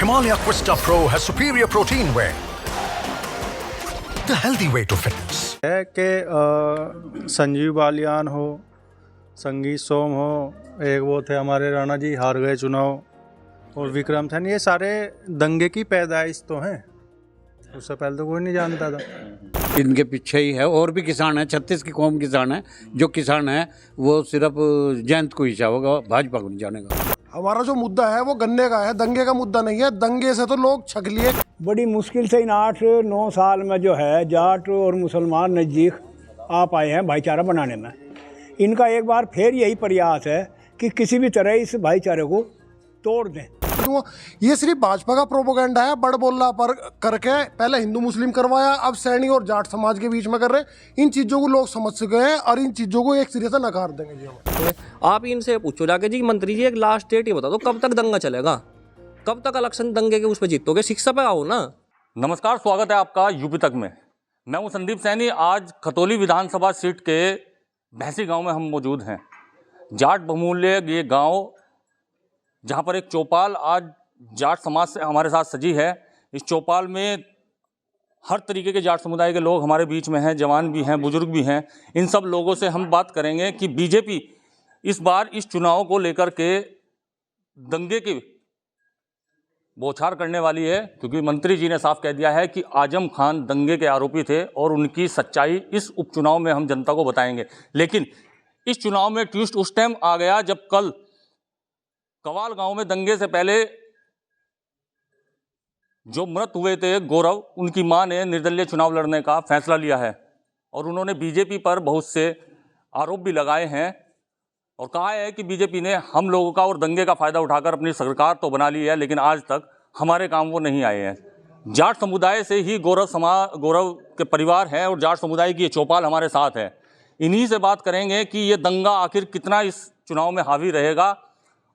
Himalaya Quista Pro has superior protein whey. The healthy way to fitness. है कि संजीव बालियान हो, संगीत सोम हो, एक वो थे हमारे राणा जी हार गए चुनाव, और विक्रम थे, ये सारे दंगे की पैदाइश तो हैं। उससे पहले तो कोई नहीं जानता था। इनके पीछे ही है। और भी किसान हैं, 36 की कौम किसान है। जो किसान है वो सिर्फ जयंत को ही चाहेगा, भाजपा को नहीं जानेगा। हमारा जो मुद्दा है वो गन्ने का है, दंगे का मुद्दा नहीं है। दंगे से तो लोग छक लिए। बड़ी मुश्किल से इन 8-9 साल में जो है जाट और मुसलमान नज़दीक आ पाए हैं भाईचारा बनाने में। इनका एक बार फिर यही प्रयास है कि किसी भी तरह इस भाईचारे को तोड़ दें। तो ये सिर्फ भाजपा का प्रोपोगंडा है, बड़ बोला पर करके पहले हिंदू मुस्लिम करवाया, अब सैनी और जाट समाज के बीच में कर रहे हैं। इन चीज़ों को लोग समझ चुके हैं और इन चीज़ों को एक सिरे से नकार देंगे जी हम। आप इनसे पूछो जाके जी मंत्री जी एक लास्ट डेट ही बता दो, कब तक दंगा चलेगा, कब तक इलेक्शन दंगे के उस पर जीतोगे, शिक्षा पे आओ ना। नमस्कार, स्वागत है आपका यूपी तक में। मैं हूं संदीप सैनी। आज खतौली विधानसभा सीट के भैंसी गांव में हम मौजूद हैं। जाट बहुमूल्य ये गांव, जहां पर एक चौपाल आज जाट समाज से हमारे साथ सजी है। इस चौपाल में हर तरीके के जाट समुदाय के लोग हमारे बीच में हैं, जवान भी हैं, बुजुर्ग भी हैं। इन सब लोगों से हम बात करेंगे कि बीजेपी इस बार इस चुनाव को लेकर के दंगे की बौछार करने वाली है, क्योंकि मंत्री जी ने साफ कह दिया है कि आजम खान दंगे के आरोपी थे और उनकी सच्चाई इस उपचुनाव में हम जनता को बताएंगे। लेकिन इस चुनाव में ट्विस्ट उस टाइम आ गया जब कल कवाल गांव में दंगे से पहले जो मृत हुए थे गौरव, उनकी मां ने निर्दलीय चुनाव लड़ने का फैसला लिया है और उन्होंने बीजेपी पर बहुत से आरोप भी लगाए हैं और कहा है कि बीजेपी ने हम लोगों का और दंगे का फायदा उठाकर अपनी सरकार तो बना ली है, लेकिन आज तक हमारे काम वो नहीं आए हैं। जाट समुदाय से ही गौरव के परिवार हैं और जाट समुदाय की ये चौपाल हमारे साथ है। इन्हीं से बात करेंगे कि ये दंगा आखिर कितना इस चुनाव में हावी रहेगा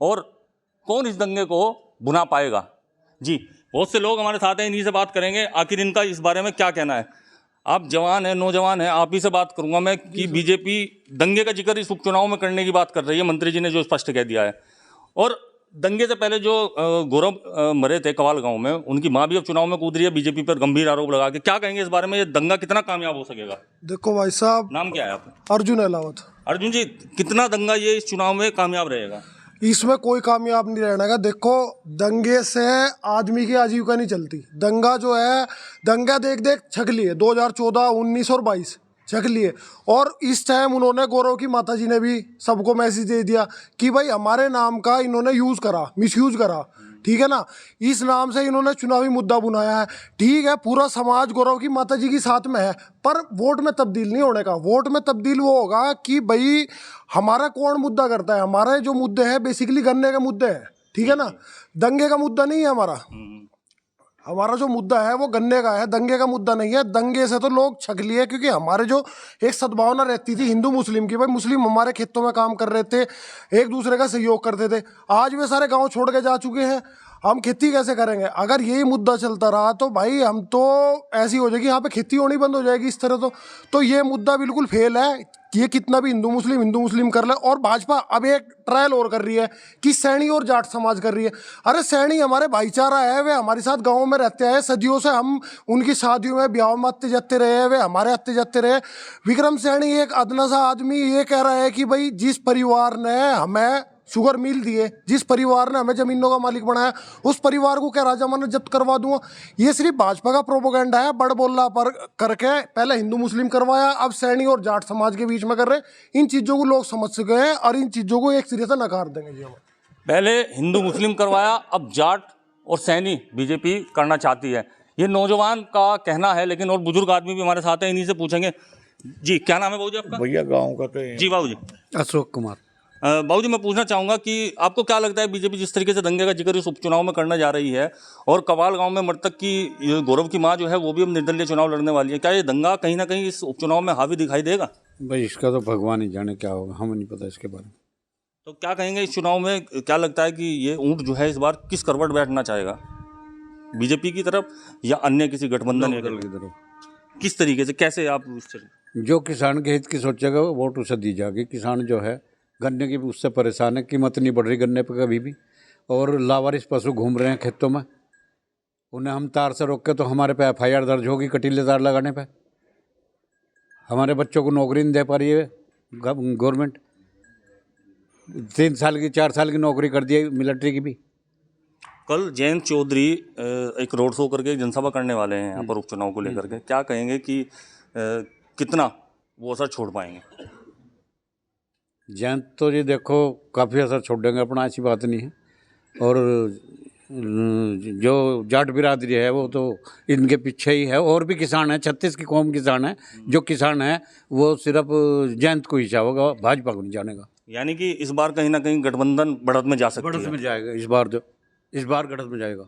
और कौन इस दंगे को भुना पाएगा। जी, बहुत से लोग हमारे साथ हैं, इन्हीं से बात करेंगे आखिर इनका इस बारे में क्या कहना है। आप जवान हैं, नौजवान हैं, आप ही से बात करूंगा मैं कि बीजेपी दंगे का जिक्र इस उपचुनाव में करने की बात कर रही है, मंत्री जी ने जो स्पष्ट कह दिया है। और दंगे से पहले जो गौरव मरे थे कवाल गांव में, उनकी मां भी अब चुनाव में कूद रही है बीजेपी पर गंभीर आरोप लगा के। क्या कहेंगे इस बारे में, ये दंगा कितना कामयाब हो सकेगा? देखो भाई साहब, नाम क्या है आपका? अर्जुन अहलावत। अर्जुन जी, कितना दंगा ये इस चुनाव में कामयाब रहेगा? इसमें कोई कामयाब नहीं रहने का। देखो, दंगे से आदमी की आजीविका नहीं चलती। दंगा जो है, दंगा देख देख छक लिए 2014, 19 और 22 छक लिए। और इस टाइम उन्होंने गौरव की माता जी ने भी सबको मैसेज दे दिया कि भाई हमारे नाम का इन्होंने यूज़ करा, मिसयूज करा, ठीक है ना। इस नाम से इन्होंने चुनावी मुद्दा बुनाया है। ठीक है, पूरा समाज गौरव की माता जी के साथ में है, पर वोट में तब्दील नहीं होने का। वोट में तब्दील वो होगा कि भाई हमारा कौन मुद्दा करता है। हमारे जो मुद्दे हैं बेसिकली गन्ने के मुद्दे हैं, ठीक है ना। दंगे का मुद्दा नहीं है हमारा। हमारा जो मुद्दा है वो गन्ने का है, दंगे का मुद्दा नहीं है। दंगे से तो लोग छक लिए, क्योंकि हमारे जो एक सद्भावना रहती थी हिंदू मुस्लिम की, भाई मुस्लिम हमारे खेतों में काम कर रहे थे, एक दूसरे का सहयोग करते थे। आज वे सारे गांव छोड़ के जा चुके हैं। हम खेती कैसे करेंगे? अगर यही मुद्दा चलता रहा तो भाई हम तो ऐसी हो जाएगी, यहाँ पे खेती होनी बंद हो जाएगी इस तरह। तो ये मुद्दा बिल्कुल फेल है। ये कितना भी हिंदू मुस्लिम कर ले। और भाजपा अब एक ट्रायल और कर रही है कि सैनी और जाट समाज कर रही है। अरे सैनी हमारे भाईचारा है, वे हमारे साथ गाँव में रहते हैं, सदियों से हम उनकी शादियों में ब्याह में आते जाते रहे हैं, वे हमारे आते जाते रहे। विक्रम सैनी एक अदना सा आदमी ये कह रहा है कि भाई जिस परिवार ने हमें शुगर मिल दिए, जिस परिवार ने हमें जमीनों का मालिक बनाया, उस परिवार को क्या राजा मानत जब्त करवा दूंगा। ये सिर्फ भाजपा का प्रोपोगंडा है, बड़ बोला पर करके पहले हिंदू मुस्लिम करवाया, अब सैनी और जाट समाज के बीच में कर रहे हैं। इन चीज़ों को लोग समझ चुके हैं और इन चीज़ों को एक सिरे से नकार देंगे जी हम। पहले हिंदू मुस्लिम करवाया, अब जाट और सैनी बीजेपी करना चाहती है, ये नौजवान का कहना है। लेकिन और बुजुर्ग आदमी भी हमारे साथ हैं, इन्हीं से पूछेंगे। जी, क्या नाम है बाबू जी आपका? भैया गाँव का तो जी बाबू जी। अशोक कुमार। बाबू जी, मैं पूछना चाहूँगा कि आपको क्या लगता है बीजेपी जिस तरीके से दंगे का जिक्र इस उपचुनाव में करने जा रही है और कवाल गांव में मृतक की गौरव की मां जो है वो भी अब निर्दलीय चुनाव लड़ने वाली है, क्या ये दंगा कहीं ना कहीं इस उपचुनाव में हावी दिखाई देगा? भाई इसका तो भगवान ही जाने क्या होगा, हमें नहीं पता इसके बारे में। तो क्या कहेंगे इस चुनाव में, क्या लगता है कि ये ऊँट जो है इस बार किस करवट बैठना चाहेगा, बीजेपी की तरफ या अन्य किसी गठबंधन की तरफ? किस तरीके से, कैसे आप जो किसान के हित की सोचेगा वो वोट उसे दी जाएगी। किसान जो है गन्ने की भी उससे परेशान है, कीमत नहीं बढ़ रही गन्ने पर कभी भी, और लावारिस पशु घूम रहे हैं खेतों में, उन्हें हम तार से रोक के तो हमारे पे FIR दर्ज होगी कटीले तार लगाने पे। हमारे बच्चों को नौकरी नहीं दे पा रही है गवर्नमेंट। 3 साल की 4 साल की नौकरी कर दी है मिलिट्री की भी। कल जयंत चौधरी एक रोड शो करके एक जनसभा करने वाले हैं यहाँ पर उपचुनाव को लेकर के, क्या कहेंगे कि कितना वो असर छोड़ पाएंगे? जयंत तो जी देखो काफ़ी असर छोड़ देंगे अपना, ऐसी बात नहीं है। और जो जाट बिरादरी है वो तो इनके पीछे ही है। और भी किसान हैं, 36 की कौम किसान है। जो किसान है वो सिर्फ जयंत को ही चाहेगा, भाजपा को नहीं जानेगा। यानी कि इस बार कहीं ना कहीं गठबंधन बढ़त में जा सकती है। बढ़त में जाएगा इस बार गढ़त में जाएगा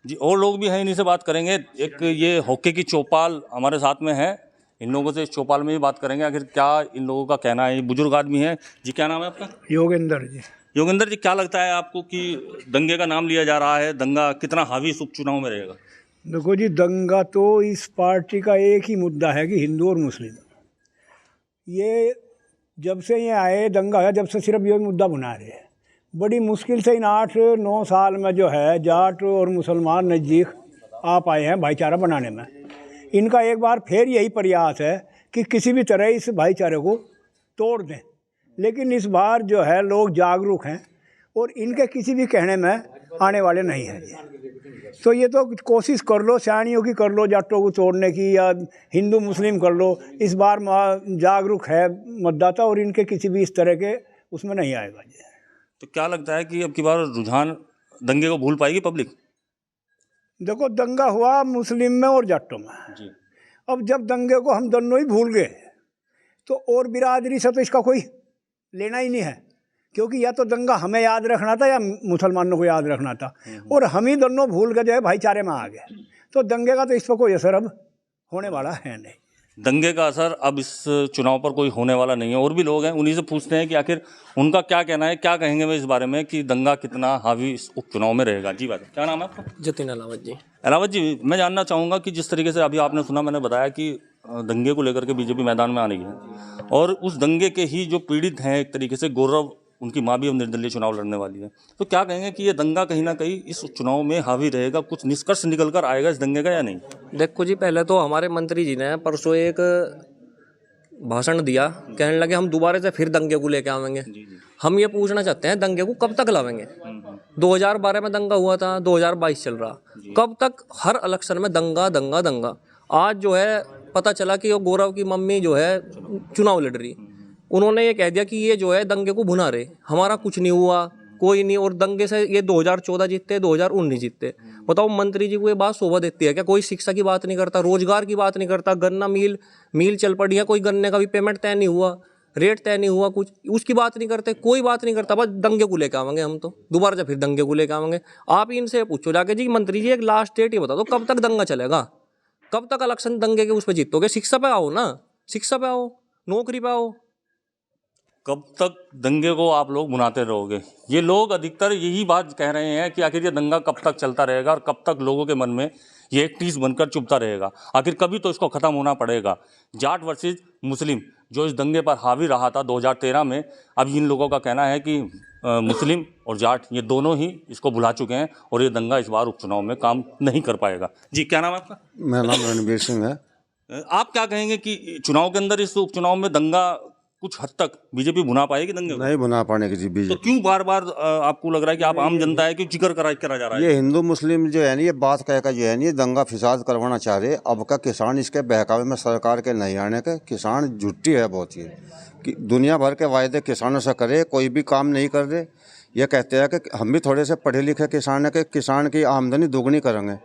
जी। और लोग भी हैं, इन्हीं से बात करेंगे। एक ये हॉकी की चौपाल हमारे साथ में है, इन लोगों से इस चौपाल में भी बात करेंगे आखिर क्या इन लोगों का कहना है। बुजुर्ग आदमी है जी, क्या नाम है आपका? योगेंद्र जी। योगेंद्र जी, क्या लगता है आपको कि दंगे का नाम लिया जा रहा है, दंगा कितना हावी इस उपचुनाव में रहेगा? देखो जी, दंगा तो इस पार्टी का एक ही मुद्दा है कि हिंदू और मुस्लिम। ये जब से ये आए दंगा है, जब से सिर्फ ये मुद्दा बना रहे हैं। बड़ी मुश्किल से इन 8-9 साल में जो है जाट और मुसलमान नज़दीक आ पाए हैं भाईचारा बनाने में। इनका एक बार फिर यही प्रयास है कि किसी भी तरह इस भाईचारे को तोड़ दें, लेकिन इस बार जो है लोग जागरूक हैं और इनके किसी भी कहने में आने वाले नहीं हैं। तो ये तो कोशिश कर लो, सियाणियों की कर लो, जाटों को तोड़ने की, या हिंदू मुस्लिम कर लो। इस बार जागरूक है मतदाता और इनके किसी भी इस तरह के उसमें नहीं आएगा जी। तो क्या लगता है कि अब की बार रुझान दंगे को भूल पाएगी पब्लिक? देखो, दंगा हुआ मुस्लिम में और जाटों में जी। अब जब दंगे को हम दोनों ही भूल गए तो और बिरादरी से तो इसका कोई लेना ही नहीं है, क्योंकि या तो दंगा हमें याद रखना था या मुसलमानों को याद रखना था, और हम ही दोनों भूल के जो है भाईचारे में आ गए। तो दंगे का तो इस पर कोई असर अब होने वाला है नहीं। दंगे का असर अब इस चुनाव पर कोई होने वाला नहीं है। और भी लोग हैं, उन्हीं से पूछते हैं कि आखिर उनका क्या कहना है, क्या कहेंगे वे इस बारे में कि दंगा कितना हावी इस उपचुनाव में रहेगा। जी बात, क्या नाम है आपका? जतिन अलावत जी। अलावत जी, मैं जानना चाहूँगा कि जिस तरीके से अभी आपने सुना, मैंने बताया कि दंगे को लेकर के बीजेपी मैदान में आ रही है, और उस दंगे के ही जो पीड़ित हैं एक तरीके से, गौरव, उनकी माँ भी अब निर्दलीय चुनाव लड़ने वाली है। तो क्या कहेंगे कि ये दंगा कहीं ना कहीं इस चुनाव में हावी रहेगा, कुछ निष्कर्ष निकल कर आएगा इस दंगे का या नहीं? देखो जी, पहले तो हमारे मंत्री जी ने परसों एक भाषण दिया, कहने लगे हम दोबारा से फिर दंगे को लेके आवेंगे। हम ये पूछना चाहते हैं, दंगे को कब तक लावेंगे? 2012 में दंगा हुआ था, 2022 चल रहा, कब तक हर इलेक्शन में दंगा दंगा दंगा? आज जो है पता चला कि वो गौरव की मम्मी जो है चुनाव लड़ रही, उन्होंने ये कह दिया कि ये जो है दंगे को भुना रहे, हमारा कुछ नहीं हुआ, कोई नहीं। और दंगे से ये 2014 जीतते, 2019 जीतते। बताओ, मंत्री जी को ये बात शोभा देती है क्या? कोई शिक्षा की बात नहीं करता, रोजगार की बात नहीं करता, गन्ना मिल चल पड़ी है, कोई गन्ने का भी पेमेंट तय नहीं हुआ, रेट तय नहीं हुआ, कुछ उसकी बात नहीं करते, कोई बात नहीं करता। बस दंगे को लेकर आवेंगे हम, तो दोबारा से फिर दंगे को लेकर आवेंगे। आप इनसे पूछो जाके, जी मंत्री जी एक लास्ट डेट ये बता दो, कब तक दंगा चलेगा, कब तक इलेक्शन दंगे के उस पर जीतोगे? शिक्षा पे आओ ना, शिक्षा पे आओ, नौकरी पे आओ। कब तक दंगे को आप लोग भुनाते रहोगे? ये लोग अधिकतर यही बात कह रहे हैं कि आखिर ये दंगा कब तक चलता रहेगा और कब तक लोगों के मन में ये एक टीस बनकर चुभता रहेगा। आखिर कभी तो इसको ख़त्म होना पड़ेगा। जाट वर्सेस मुस्लिम जो इस दंगे पर हावी रहा था 2013 में, अब इन लोगों का कहना है कि मुस्लिम और जाट ये दोनों ही इसको भुला चुके हैं और ये दंगा इस बार उपचुनाव में काम नहीं कर पाएगा। जी, क्या नाम है आपका? मेरा नाम रणवीर सिंह है। आप क्या कहेंगे कि चुनाव के अंदर, इस उपचुनाव में दंगा कुछ हद तक बीजेपी भुना पाएगी दंगे को? नहीं भुना पाने की जी बीजेपी। तो क्यों बार बार आपको लग रहा है कि आप आम जनता है कि जिक्र करा जा रहा है? ये हिंदू मुस्लिम जो है ना, ये बात कह का जो है ना, ये दंगा फिसाद करवाना चाह रहे। अब का किसान इसके बहकावे में सरकार के नहीं आने के, किसान झुट्टी है बहुत ही, कि दुनिया भर के वायदे किसानों से करे, कोई भी काम नहीं कर रहे। ये कहते हैं कि हम भी थोड़े से पढ़े लिखे किसान है कि किसान की आमदनी दुगनी करेंगे।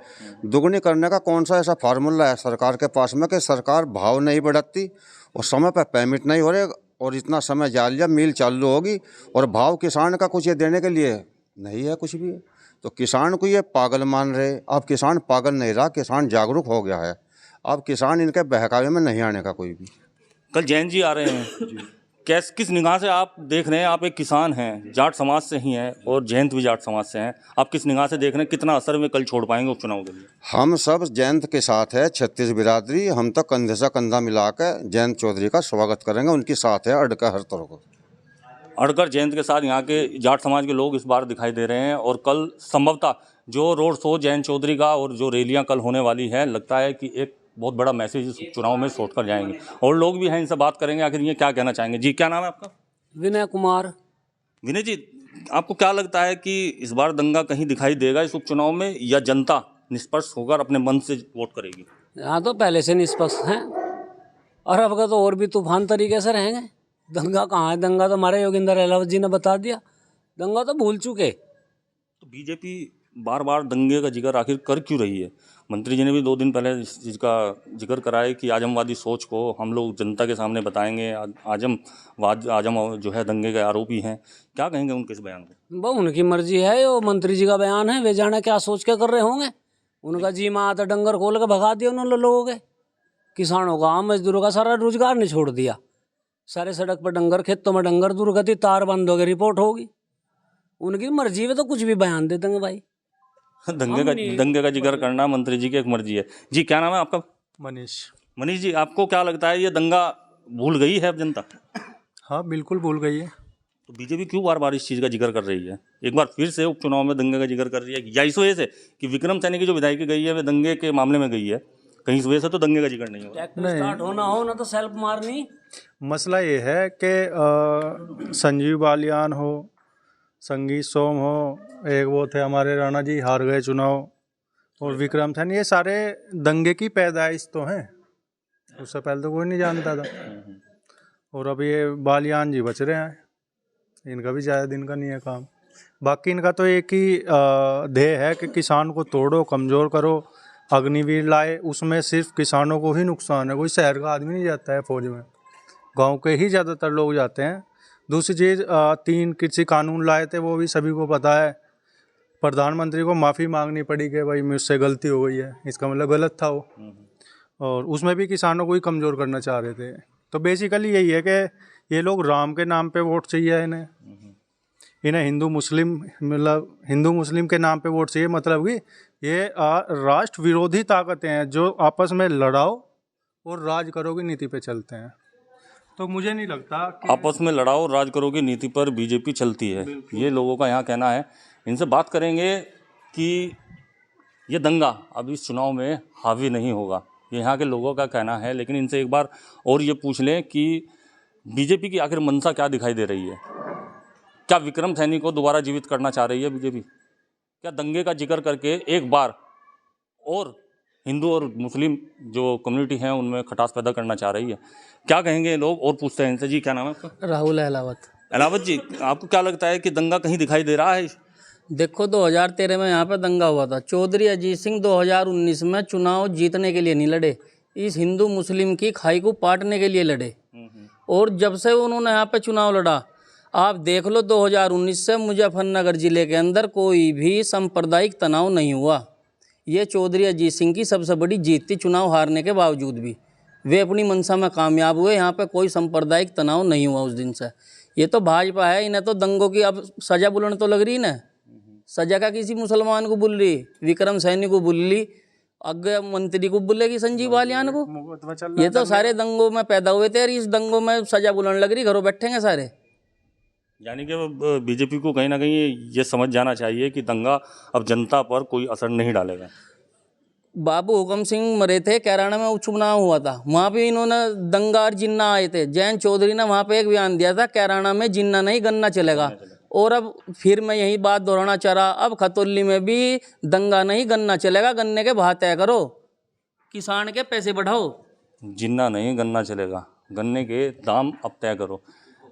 दुगनी करने का कौन सा ऐसा फार्मूला है सरकार के पास में कि सरकार भाव नहीं बढ़ाती और समय पर पेमेंट नहीं हो रहे, और इतना समय जा लिया, मिल चालू होगी और भाव किसान का कुछ ये देने के लिए नहीं है कुछ भी। तो किसान को ये पागल मान रहे। अब किसान पागल नहीं रहा, किसान जागरूक हो गया है। अब किसान इनके बहकावे में नहीं आने का कोई भी। कल जैन जी आ रहे हैं, किस निगाह से आप देख रहे हैं? आप एक किसान हैं, जाट समाज से ही हैं और जयंत भी जाट समाज से हैं, आप किस निगाह से देख रहे हैं? कितना असर में कल छोड़ पाएंगे उपचुनाव के लिए? हम सब जयंत के साथ है, 36 बिरादरी, हम तो कंधे से कंधा मिलाकर जयंत चौधरी का स्वागत करेंगे। उनके साथ है अड़कर हर तरह को। अड़कर जयंत के साथ यहाँ के जाट समाज के लोग इस बार दिखाई दे रहे हैं और कल संभवतः जो रोड शो जयंत चौधरी का और जो रैलियां कल होने वाली हैं, लगता है कि एक बहुत बड़ा मैसेज इस चुनाव में छोड़ कर जाएंगे। और लोग भी हैं, इनसे बात करेंगे आखिर ये क्या कहना चाहेंगे। जी, क्या नाम है आपका? विनय कुमार। विनय जी, आपको क्या लगता है कि इस बार दंगा कहीं दिखाई देगा इस उपचुनाव में, या जनता निष्पक्ष होकर अपने मन से वोट करेगी? यहाँ तो पहले से निष्पक्ष हैं और अब का तो और भी तूफान तरीके से रहेंगे। दंगा कहाँ है? दंगा तो हमारे योगेंद्र अहलावत जी ने बता दिया, दंगा तो भूल चुके। तो बीजेपी बार बार दंगे का जिक्र आखिर कर क्यों रही है? मंत्री जी ने भी 2 दिन पहले इस चीज़ का जिक्र करा है कि आजमवादी सोच को हम लोग जनता के सामने बताएंगे, आजम जो है दंगे के आरोपी हैं। क्या कहेंगे उनके इस बयान को? वो उनकी मर्जी है, वो मंत्री जी का बयान है, वे जाने क्या सोच के कर रहे होंगे। उनका जी माँ तो डंगर खोल के भगा दिया उन्होंने लोगों के। किसानों का, आम मजदूरों का सारा रोजगार ने छोड़ दिया। सारे सड़क पर डंगर, खेतों में डंगर, दुर्गति, तार बंद हो गए, रिपोर्ट होगी। उनकी मर्जी में तो कुछ भी बयान दे देंगे भाई। दंगे का जिक्र करना मंत्री जी की एक मर्जी है। जी, क्या नाम है आपका? मनीष। मनीष जी, आपको क्या लगता है ये दंगा भूल गई है अब जनता? हाँ, बिल्कुल भूल गई है। तो बीजेपी क्यों बार बार इस चीज़ का जिक्र कर रही है? एक बार फिर से उपचुनाव में दंगे का जिक्र कर रही है, या इस वजह से कि विक्रम सैनी की जो विधायकी गई है वे दंगे के मामले में गई है, कहीं इस वजह से तो दंगे का जिक्र नहीं हो रहा? स्टार्ट होना हो ना तो सेल्फ मारनी। मसला ये है कि संजीव बालियान हो, संगीत सोम हो, एक वो थे हमारे राणा जी, हार गए चुनाव, और विक्रम सैनी, ये सारे दंगे की पैदाइश तो हैं। उससे पहले तो कोई नहीं जानता था। और अब ये बालियान जी बच रहे हैं, इनका भी ज़्यादा दिन का नहीं है काम। बाकी इनका तो एक ही ध्येय है कि किसान को तोड़ो, कमज़ोर करो, अग्निवीर लाए। उसमें सिर्फ किसानों को ही नुकसान है, कोई शहर का आदमी नहीं जाता है फौज में, गांव के ही ज़्यादातर लोग जाते हैं। दूसरी चीज़, 3 कृषि कानून लाए थे, वो भी सभी को पता है। प्रधानमंत्री को माफ़ी मांगनी पड़ी कि भाई मुझसे गलती हो गई है, इसका मतलब गलत था वो। और उसमें भी किसानों को ही कमज़ोर करना चाह रहे थे। तो बेसिकली यही है कि ये लोग राम के नाम पे वोट चाहिए इन्हें हिंदू मुस्लिम, मतलब हिंदू मुस्लिम के नाम पे वोट चाहिए। मतलब कि ये राष्ट्र विरोधी ताकतें हैं जो आपस में लड़ाओ और राज करो की नीति पे चलते हैं। तो मुझे नहीं लगता कि आपस में लड़ाओ राज करो की नीति पर बीजेपी चलती है, ये लोगों का यहाँ कहना है। इनसे बात करेंगे कि ये दंगा अब इस चुनाव में हावी नहीं होगा, ये यहाँ के लोगों का कहना है। लेकिन इनसे एक बार और ये पूछ लें कि बीजेपी की आखिर मंशा क्या दिखाई दे रही है? क्या विक्रम सैनी को दोबारा जीवित करना चाह रही है बीजेपी? क्या दंगे का जिक्र करके एक बार और हिंदू और मुस्लिम जो कम्युनिटी हैं उनमें खटास पैदा करना चाह रही है? क्या कहेंगे लोग, और पूछते हैं इनसे। जी, क्या नाम है आपका? राहुल अहलावत। अहलावत जी, आपको क्या लगता है कि दंगा कहीं दिखाई दे रहा है? देखो 2013 में यहाँ पे दंगा हुआ था। चौधरी अजीत सिंह 2019 में चुनाव जीतने के लिए नहीं लड़े, इस हिंदू मुस्लिम की खाई को पाटने के लिए लड़े। और जब से उन्होंने यहाँ पे चुनाव लड़ा, आप देख लो 2019 से मुजफ्फरनगर जिले के अंदर कोई भी सांप्रदायिक तनाव नहीं हुआ। ये चौधरी अजीत सिंह की सबसे बड़ी जीत थी। चुनाव हारने के बावजूद भी वे अपनी मंशा में कामयाब हुए। यहाँ पे कोई सांप्रदायिक तनाव नहीं हुआ उस दिन से। ये तो भाजपा है, इन्हें तो दंगों की अब सजा बुलने तो लग रही ना। सजा का किसी मुसलमान को बुल रही, विक्रम सैनी को बुल ली, अग्गे मंत्री को बुलेगी संजीव बालियान को। ये तो सारे दंगों में पैदा हुए थे और इस दंगों में सजा बुलाने लग रही, घरों बैठेंगे सारे। यानी कि बीजेपी को कहीं ना कहीं ये समझ जाना चाहिए कि दंगा अब जनता पर कोई असर नहीं डालेगा। बाबू हुकम सिंह मरे थे, कैराना में उपचुनाव हुआ था, वहाँ पे इन्होंने दंगा और जिन्ना आए थे। जयंत चौधरी ने वहाँ पे एक बयान दिया था, कैराना में जिन्ना नहीं गन्ना चलेगा। और अब फिर मैं यही बात दोहराना चाह रहा, अब खतौली में भी दंगा नहीं गन्ना चलेगा। गन्ने के भाव तय करो, किसान के पैसे बढ़ाओ। जिन्ना नहीं गन्ना चलेगा, गन्ने के दाम अब तय करो।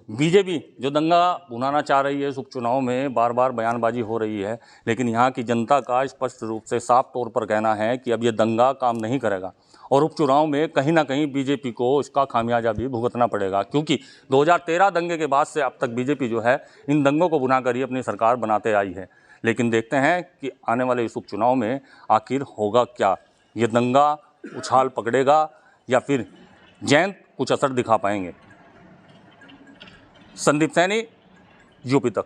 बीजेपी जो दंगा भुनाना चाह रही है इस उपचुनाव में, बार बार बयानबाजी हो रही है, लेकिन यहाँ की जनता का स्पष्ट रूप से साफ तौर पर कहना है कि अब ये दंगा काम नहीं करेगा और उपचुनाव में कहीं ना कहीं बीजेपी को इसका खामियाजा भी भुगतना पड़ेगा। क्योंकि 2013 दंगे के बाद से अब तक बीजेपी जो है इन दंगों को बुना कर ही अपनी सरकार बनाते आई है। लेकिन देखते हैं कि आने वाले इस उपचुनाव में आखिर होगा क्या, ये दंगा उछाल पकड़ेगा या फिर जयंत कुछ असर दिखा पाएंगे। संदीप सैनी, यूपी तक।